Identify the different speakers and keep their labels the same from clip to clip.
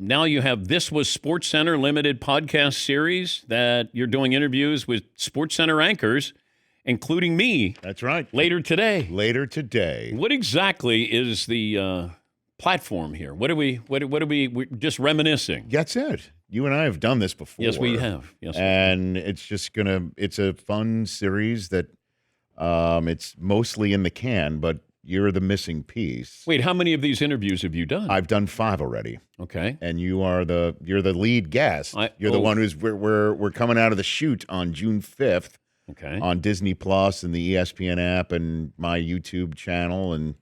Speaker 1: now you have This Was SportsCenter limited podcast series that you're doing interviews with SportsCenter anchors, including me.
Speaker 2: That's right.
Speaker 1: Later today.
Speaker 2: What
Speaker 1: exactly is the platform here? What are we? We're just reminiscing.
Speaker 2: That's it. You and I have done this before.
Speaker 1: Yes, we have. Yes,
Speaker 2: and it's a fun series that it's mostly in the can, but you're the missing piece.
Speaker 1: Wait, how many of these interviews have you done?
Speaker 2: I've done 5 already.
Speaker 1: Okay.
Speaker 2: And you're the lead guest. You're the one who's we're coming out of the chute on June 5th.
Speaker 1: Okay.
Speaker 2: On Disney Plus and the ESPN app and my YouTube channel and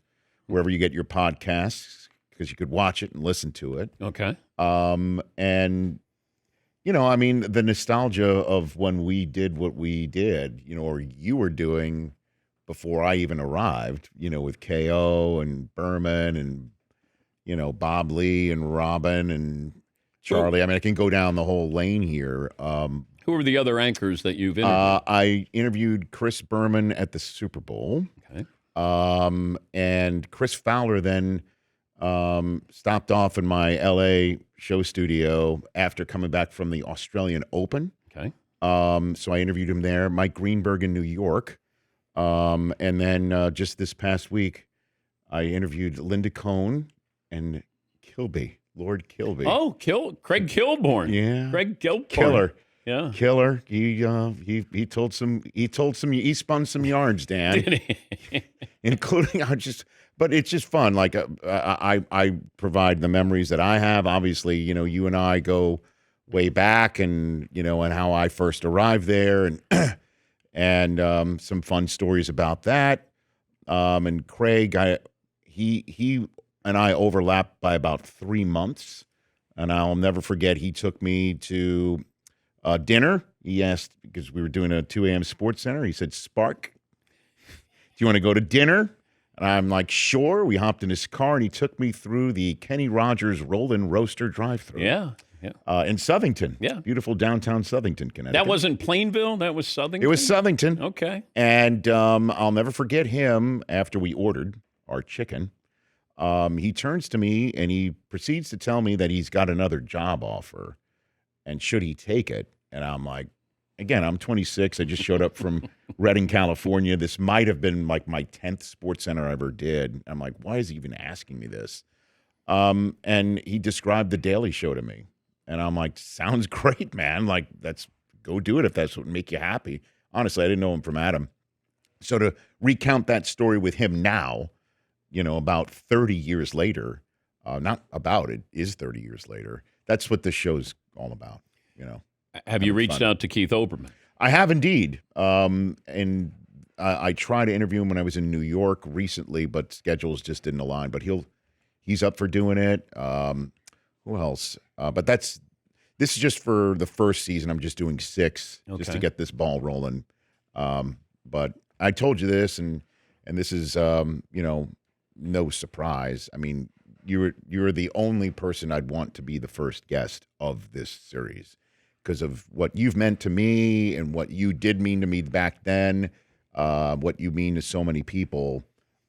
Speaker 2: wherever you get your podcasts, because you could watch it and listen to it.
Speaker 1: Okay.
Speaker 2: And, I mean, the nostalgia of when we did what we did, or you were doing before I even arrived, with KO and Berman and, Bob Lee and Robin and Charlie. I mean, I can go down the whole lane here.
Speaker 1: Who are the other anchors that you've interviewed?
Speaker 2: I interviewed Chris Berman at the Super Bowl.
Speaker 1: Okay.
Speaker 2: And Chris Fowler then stopped off in my L.A. show studio after coming back from the Australian Open.
Speaker 1: Okay.
Speaker 2: So I interviewed him there. Mike Greenberg in New York. And then just this past week, I interviewed Linda Cohn and Lord Kilby.
Speaker 1: Oh, Craig Kilborn.
Speaker 2: Yeah.
Speaker 1: Craig Kilborn.
Speaker 2: Killer.
Speaker 1: Yeah.
Speaker 2: Killer. He spun some yarns, Dan.
Speaker 1: Did he?
Speaker 2: Including but it's just fun. Like I provide the memories that I have. Obviously, you and I go way back, and and how I first arrived there, and some fun stories about that. And Craig, he and I overlapped by about 3 months, and I'll never forget. He took me to dinner. He asked, because we were doing a 2 a.m. SportsCenter. He said, "Spark, do you want to go to dinner?" And I'm like, "Sure." We hopped in his car, and he took me through the Kenny Rogers Roll-In Roaster drive-thru.
Speaker 1: Yeah.
Speaker 2: In Southington.
Speaker 1: Yeah.
Speaker 2: Beautiful downtown Southington, Connecticut.
Speaker 1: That wasn't Plainville? That was Southington?
Speaker 2: It was Southington.
Speaker 1: Okay.
Speaker 2: And I'll never forget him after we ordered our chicken. He turns to me, and he proceeds to tell me that he's got another job offer, and should he take it? And I'm like, again, I'm 26. I just showed up from Redding, California. This might have been like my 10th SportsCenter I ever did. I'm like, why is he even asking me this? And he described The Daily Show to me. And I'm like, sounds great, man. Like, go do it if that's what would make you happy. Honestly, I didn't know him from Adam. So to recount that story with him now, about 30 years later, not about it, is 30 years later. That's what this show's all about,
Speaker 1: Have you reached out to Keith Olbermann?
Speaker 2: I have indeed. And I tried to interview him when I was in New York recently, but schedules just didn't align. But he's up for doing it. Who else? But this is just for the first season. I'm just doing 6 just to get this ball rolling. But I told you this, and this is no surprise. I mean, you're the only person I'd want to be the first guest of this series, because of what you've meant to me and what you did mean to me back then, what you mean to so many people,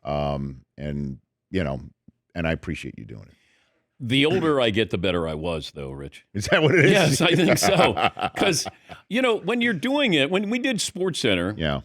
Speaker 2: and I appreciate you doing it.
Speaker 1: The older I get, the better I was, though, Rich.
Speaker 2: Is that what it is?
Speaker 1: Yes, I think so. Because, when you're doing it, when we did SportsCenter,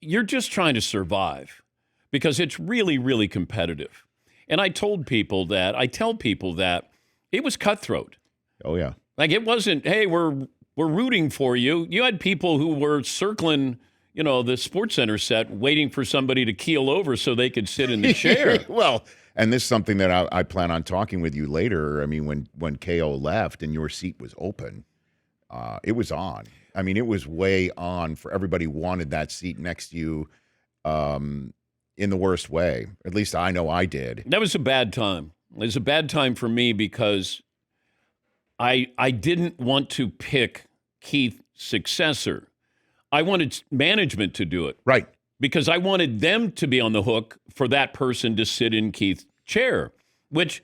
Speaker 1: you're just trying to survive, because it's really, really competitive. And I tell people that it was cutthroat.
Speaker 2: Oh, yeah.
Speaker 1: Like, it wasn't, hey, we're rooting for you. You had people who were circling, the SportsCenter set, waiting for somebody to keel over so they could sit in the chair.
Speaker 2: Well, and this is something that I plan on talking with you later. I mean, when KO left and your seat was open, it was on. I mean, it was way on for everybody who wanted that seat next to you, in the worst way. At least I know I did.
Speaker 1: That was a bad time. It was a bad time for me because I didn't want to pick Keith's successor. I wanted management to do it.
Speaker 2: Right.
Speaker 1: Because I wanted them to be on the hook for that person to sit in Keith's chair, which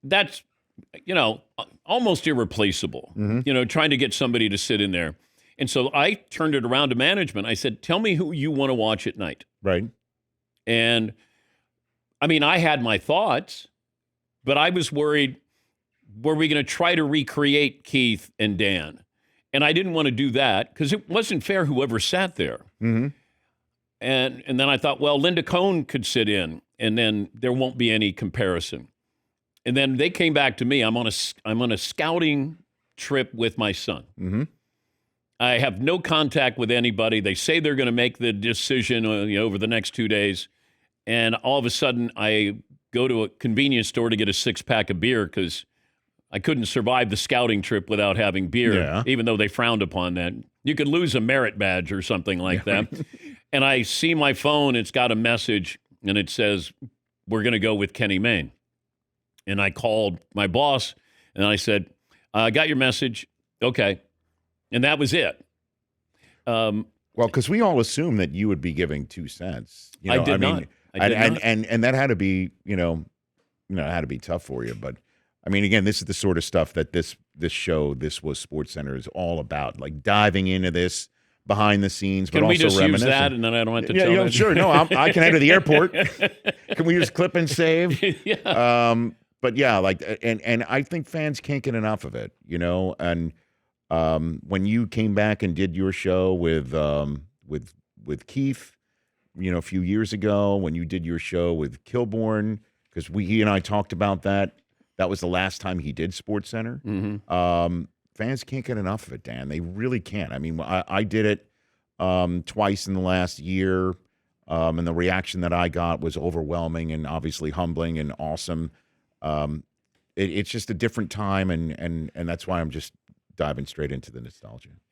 Speaker 1: that's, almost irreplaceable, trying to get somebody to sit in there. And so I turned it around to management. I said, tell me who you want to watch at night.
Speaker 2: Right.
Speaker 1: And I mean, I had my thoughts, but I was worried were we going to try to recreate Keith and Dan? And I didn't want to do that because it wasn't fair whoever sat there.
Speaker 2: Mm-hmm.
Speaker 1: And then I thought, well, Linda Cohn could sit in, and then there won't be any comparison. And then they came back to me. I'm on a scouting trip with my son.
Speaker 2: Mm-hmm.
Speaker 1: I have no contact with anybody. They say they're going to make the decision over the next 2 days. And all of a sudden, I go to a convenience store to get a 6-pack of beer because I couldn't survive the scouting trip without having beer, even though they frowned upon that. You could lose a merit badge or something like that. And I see my phone. It's got a message, and it says, we're going to go with Kenny Mayne. And I called my boss, and I said, I got your message. Okay. And that was it.
Speaker 2: Well, because we all assumed that you would be giving 2 cents.
Speaker 1: I did not.
Speaker 2: And that had to be, it had to be tough for you. But I mean, again, this is the sort of stuff that this show, This Was SportsCenter, is all about. Like diving into this behind the scenes, but
Speaker 1: also
Speaker 2: reminiscing.
Speaker 1: Can we just use that, and then I don't have to tell
Speaker 2: Yeah,
Speaker 1: that?
Speaker 2: sure. No, I can enter the airport. Can we just clip and save?
Speaker 1: Yeah.
Speaker 2: But yeah, and I think fans can't get enough of it, And when you came back and did your show with Keith, a few years ago, when you did your show with Kilborn, because he and I talked about that. That was the last time he did SportsCenter.
Speaker 1: Mm-hmm.
Speaker 2: Fans can't get enough of it, Dan. They really can't. I mean, I did it twice in the last year, and the reaction that I got was overwhelming and obviously humbling and awesome. It's just a different time, and that's why I'm just diving straight into the nostalgia.